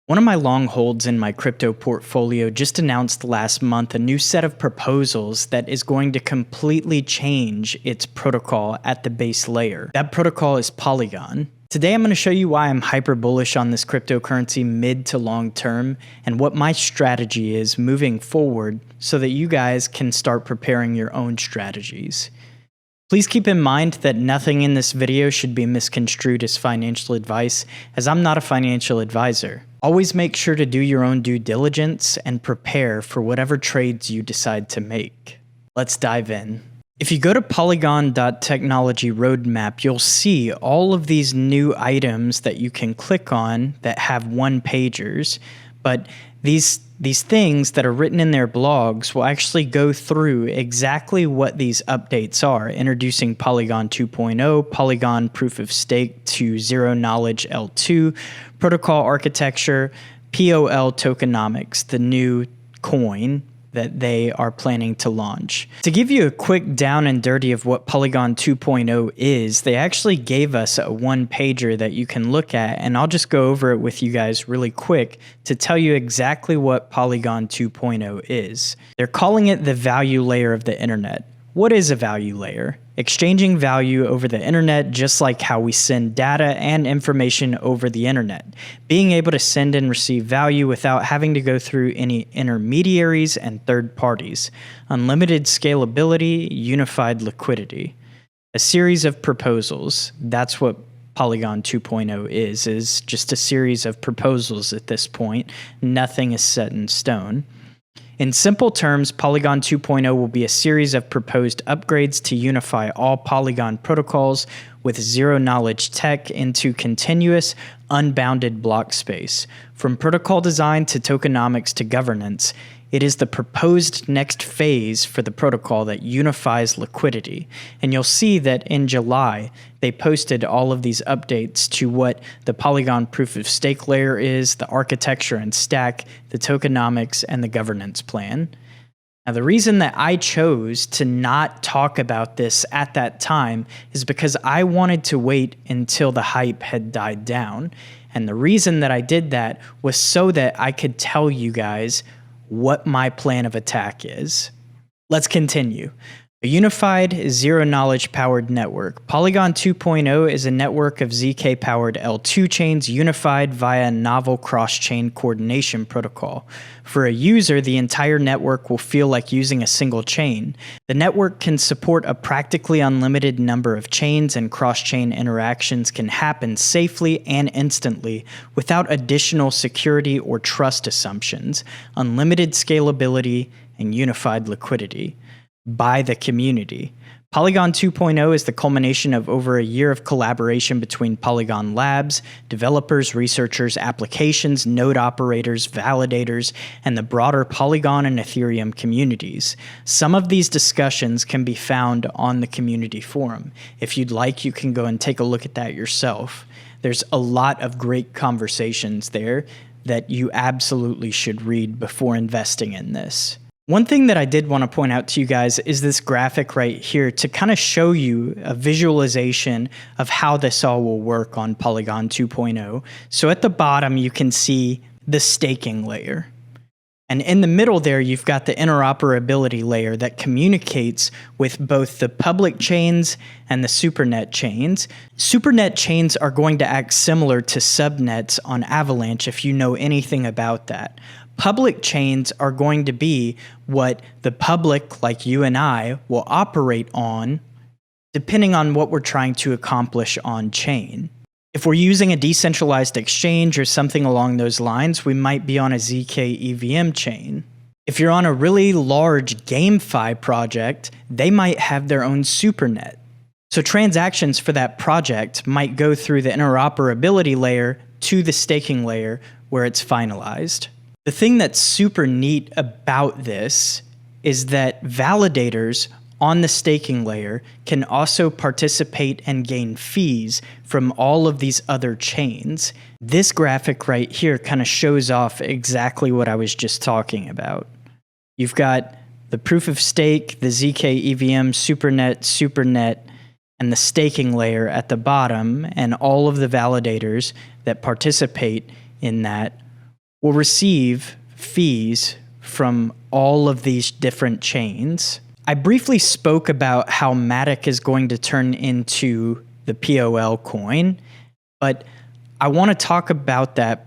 One of my long holds in my crypto portfolio just announced last month a new set of proposals that is going to completely change its protocol at the base layer. That protocol is Polygon. Today I'm going to show you why I'm hyper bullish on this cryptocurrency mid to long term and what my strategy is moving forward so that you guys can start preparing your own strategies. Please keep in mind that nothing in this video should be misconstrued as financial advice, as I'm not a financial advisor. Always make sure to do your own due diligence and prepare for whatever trades you decide to make. Let's dive in. If you go to Polygon.technology roadmap, you'll see all of these new items that you can click on that have one-pagers, but these things that are written in their blogs will actually go through exactly what these updates are, introducing Polygon 2.0, Polygon Proof of Stake to Zero Knowledge L2, protocol architecture, POL Tokenomics, the new coin that they are planning to launch. To give you a quick down and dirty of what Polygon 2.0 is, they actually gave us a one-pager that you can look at, and I'll just go over it with you guys really quick to tell you exactly what Polygon 2.0 is. They're calling it the value layer of the internet. What is a value layer? Exchanging value over the internet, just like how we send data and information over the internet. Being able to send and receive value without having to go through any intermediaries and third parties. Unlimited scalability, unified liquidity. A series of proposals. That's what Polygon 2.0 is just a series of proposals at this point. Nothing is set in stone. In simple terms, Polygon 2.0 will be a series of proposed upgrades to unify all Polygon protocols with zero-knowledge tech into continuous, unbounded block space. From protocol design to tokenomics to governance, it is the proposed next phase for the protocol that unifies liquidity. And you'll see that in July, they posted all of these updates to what the Polygon proof of stake layer is, the architecture and stack, the tokenomics, and the governance plan. Now, the reason that I chose to not talk about this at that time is because I wanted to wait until the hype had died down. And the reason that I did that was so that I could tell you guys what my plan of attack is. Let's continue. A unified, zero-knowledge powered network. Polygon 2.0 is a network of ZK-powered L2 chains unified via a novel cross-chain coordination protocol. For a user, the entire network will feel like using a single chain. The network can support a practically unlimited number of chains, and cross-chain interactions can happen safely and instantly without additional security or trust assumptions, unlimited scalability, and unified liquidity. By the community. Polygon 2.0 is the culmination of over a year of collaboration between Polygon labs, developers, researchers, applications, node operators, validators, and the broader Polygon and Ethereum communities. Some of these discussions can be found on the community forum. If you'd like, you can go and take a look at that yourself. There's a lot of great conversations there that you absolutely should read before investing in this. One thing that I did want to point out to you guys is this graphic right here to kind of show you a visualization of how this all will work on Polygon 2.0. So at the bottom, you can see the staking layer. And in the middle there, you've got the interoperability layer that communicates with both the public chains and the Supernet chains. Supernet chains are going to act similar to subnets on Avalanche if you know anything about that. Public chains are going to be what the public, like you and I, will operate on depending on what we're trying to accomplish on chain. If we're using a decentralized exchange or something along those lines, we might be on a ZK EVM chain. If you're on a really large GameFi project, they might have their own Supernet. So transactions for that project might go through the interoperability layer to the staking layer where it's finalized. The thing that's super neat about this is that validators on the staking layer can also participate and gain fees from all of these other chains. This graphic right here kind of shows off exactly what I was just talking about. You've got the proof of stake, the ZK EVM, Supernet, and the staking layer at the bottom, and all of the validators that participate in that will receive fees from all of these different chains. I briefly spoke about how MATIC is going to turn into the POL coin, but I want to talk about that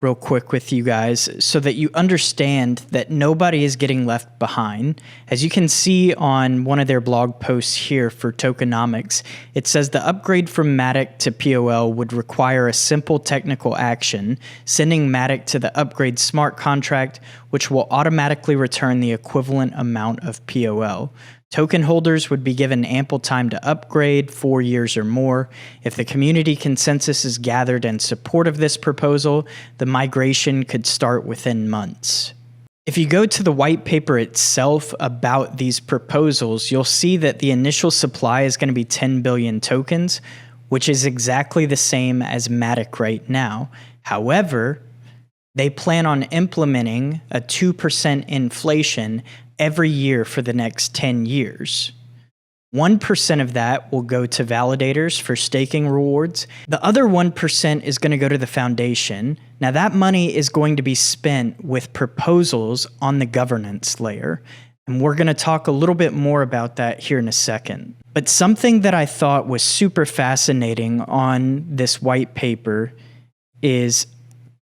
real quick with you guys so that you understand that nobody is getting left behind. As you can see on one of their blog posts here for tokenomics, it says the upgrade from MATIC to POL would require a simple technical action, sending MATIC to the upgrade smart contract, which will automatically return the equivalent amount of POL. Token holders would be given ample time to upgrade, 4 years or more. If the community consensus is gathered in support of this proposal, the migration could start within months. If you go to the white paper itself about these proposals, you'll see that the initial supply is going to be 10 billion tokens, which is exactly the same as MATIC right now. However, they plan on implementing a 2% inflation every year for the next 10 years. 1% of that will go to validators for staking rewards. The other 1% is going to go to the foundation. Now that money is going to be spent with proposals on the governance layer. And we're going to talk a little bit more about that here in a second. But something that I thought was super fascinating on this white paper is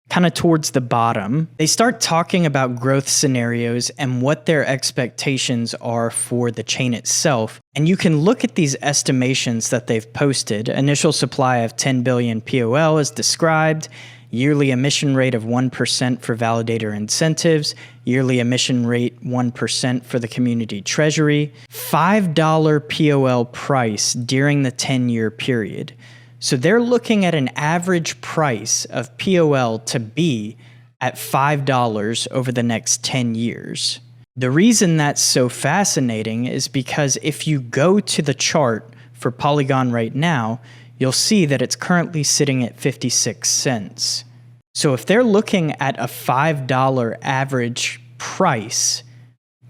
kind of towards the bottom. They start talking about growth scenarios and what their expectations are for the chain itself. And you can look at these estimations that they've posted. Initial supply of 10 billion POL is described. Yearly emission rate of 1% for validator incentives. Yearly emission rate 1% for the community treasury. $5 POL price during the 10-year period. So they're looking at an average price of POL to be at $5 over the next 10 years. The reason that's so fascinating is because if you go to the chart for Polygon right now, you'll see that it's currently sitting at 56 cents. So if they're looking at a $5 average price,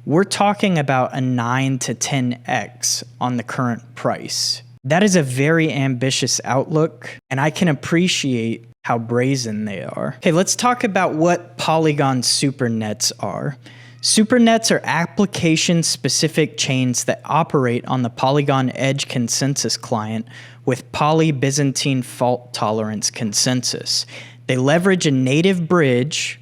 we're talking about a 9 to 10x on the current price. That is a very ambitious outlook, and I can appreciate how brazen they are. Okay, let's talk about what Polygon Supernets are. Supernets are application-specific chains that operate on the Polygon Edge consensus client with Poly-Byzantine fault tolerance consensus. They leverage a native bridge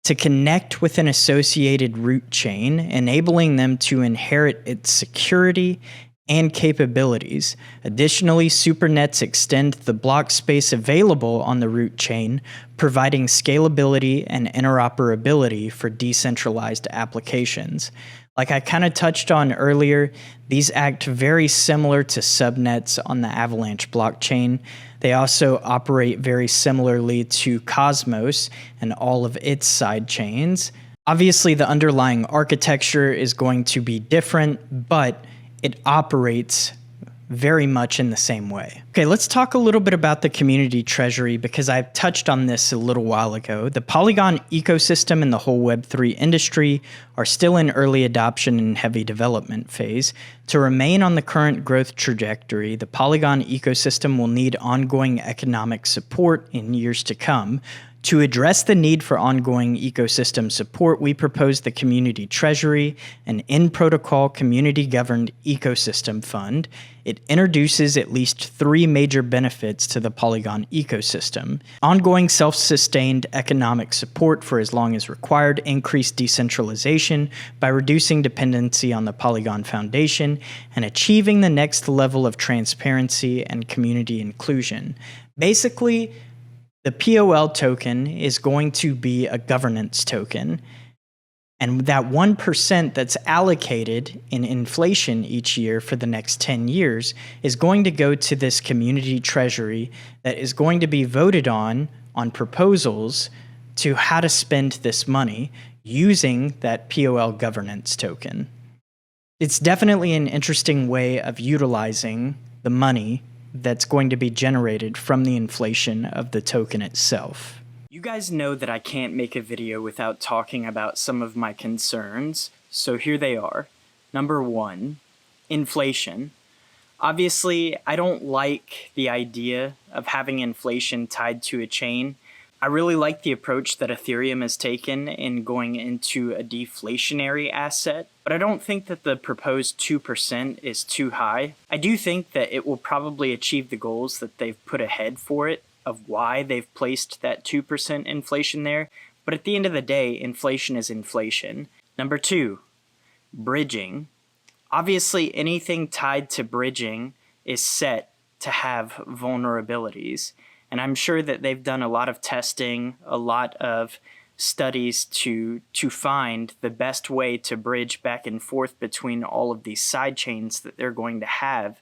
to connect with an associated root chain, enabling them to inherit its security and capabilities. Additionally, Supernets extend the block space available on the root chain, providing scalability and interoperability for decentralized applications. Like I kind of touched on earlier, these act very similar to subnets on the Avalanche blockchain. They also operate very similarly to Cosmos and all of its side chains. Obviously, the underlying architecture is going to be different, but it operates very much in the same way. Okay, let's talk a little bit about the community treasury because I touched on this a little while ago. The Polygon ecosystem and the whole Web3 industry are still in early adoption and heavy development phase. To remain on the current growth trajectory, the Polygon ecosystem will need ongoing economic support in years to come. To address the need for ongoing ecosystem support, we propose the Community Treasury, an in-protocol community-governed ecosystem fund. It introduces at least 3 major benefits to the Polygon ecosystem: ongoing self-sustained economic support for as long as required, increased decentralization by reducing dependency on the Polygon Foundation, and achieving the next level of transparency and community inclusion. Basically, the POL token is going to be a governance token, and that 1% that's allocated in inflation each year for the next 10 years is going to go to this community treasury that is going to be voted on proposals to how to spend this money using that POL governance token. It's definitely an interesting way of utilizing the money that's going to be generated from the inflation of the token itself. You guys know that I can't make a video without talking about some of my concerns, so here they are. Number 1, inflation. Obviously, I don't like the idea of having inflation tied to a chain, I really like the approach that Ethereum has taken in going into a deflationary asset, but I don't think that the proposed 2% is too high. I do think that it will probably achieve the goals that they've put ahead for it of why they've placed that 2% inflation there, but at the end of the day, inflation is inflation. Number 2, bridging. Obviously, anything tied to bridging is set to have vulnerabilities. And I'm sure that they've done a lot of testing, a lot of studies to find the best way to bridge back and forth between all of these side chains that they're going to have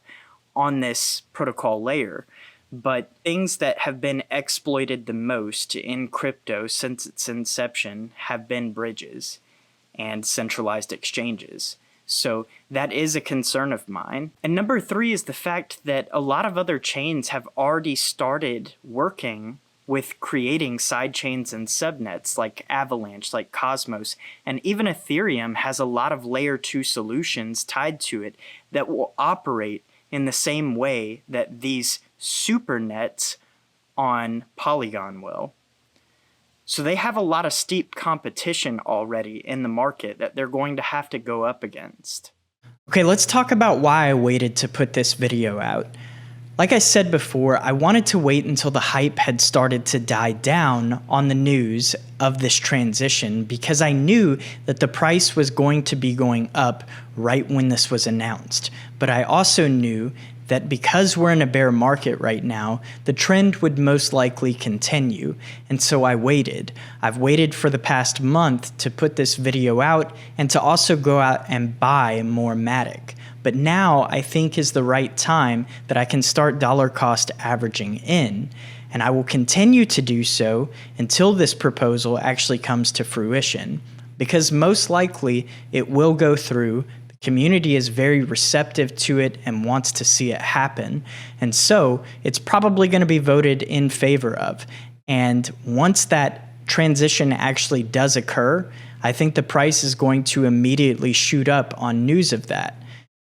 on this protocol layer. But things that have been exploited the most in crypto since its inception have been bridges and centralized exchanges. So that is a concern of mine. And number 3 is the fact that a lot of other chains have already started working with creating side chains and subnets like Avalanche, like Cosmos, and even Ethereum has a lot of layer 2 solutions tied to it that will operate in the same way that these supernets on Polygon will. So they have a lot of steep competition already in the market that they're going to have to go up against. Okay, let's talk about why I waited to put this video out. Like I said before, I wanted to wait until the hype had started to die down on the news of this transition because I knew that the price was going to be going up right when this was announced. But I also knew that because we're in a bear market right now, the trend would most likely continue. And so I waited. I've waited for the past month to put this video out and to also go out and buy more MATIC. But now I think is the right time that I can start dollar cost averaging in. And I will continue to do so until this proposal actually comes to fruition. Because most likely it will go through. Community is very receptive to it and wants to see it happen. And so it's probably going to be voted in favor of. And once that transition actually does occur, I think the price is going to immediately shoot up on news of that.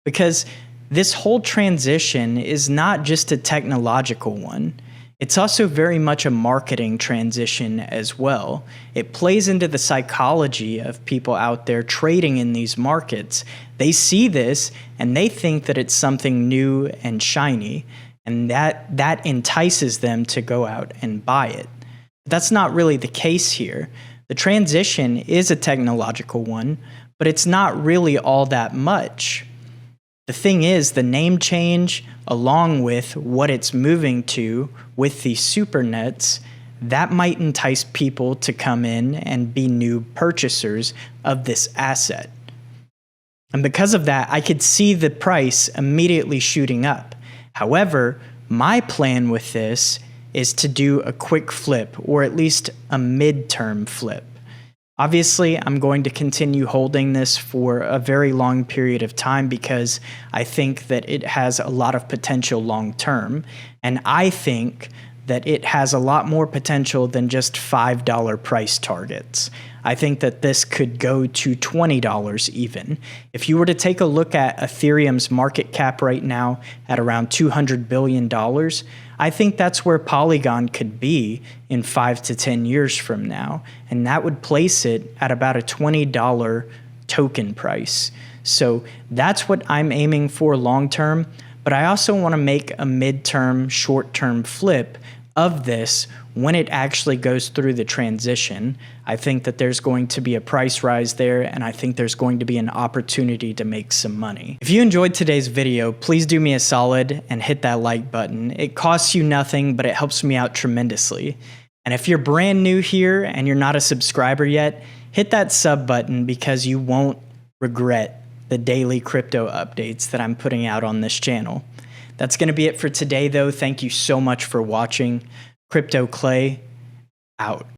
Because this whole transition is not just a technological one. It's also very much a marketing transition as well. It plays into the psychology of people out there trading in these markets. They see this and they think that it's something new and shiny, and that entices them to go out and buy it. But that's not really the case here. The transition is a technological one, but it's not really all that much. The thing is, the name change, along with what it's moving to with these supernets, that might entice people to come in and be new purchasers of this asset. And because of that, I could see the price immediately shooting up. However, my plan with this is to do a quick flip, or at least a midterm flip. Obviously, I'm going to continue holding this for a very long period of time because I think that it has a lot of potential long term. And I think that it has a lot more potential than just $5 price targets. I think that this could go to $20 even. If you were to take a look at Ethereum's market cap right now at around $200 billion, I think that's where Polygon could be in 5 to 10 years from now. And that would place it at about a $20 token price. So that's what I'm aiming for long term. But I also want to make a midterm, short-term flip of this when it actually goes through the transition. I think that there's going to be a price rise there, and I think there's going to be an opportunity to make some money. If you enjoyed today's video, please do me a solid and hit that like button. It costs you nothing, but it helps me out tremendously. And if you're brand new here and you're not a subscriber yet, hit that sub button because you won't regret the daily crypto updates that I'm putting out on this channel. That's going to be it for today, though. Thank you so much for watching. Crypto Clay, out.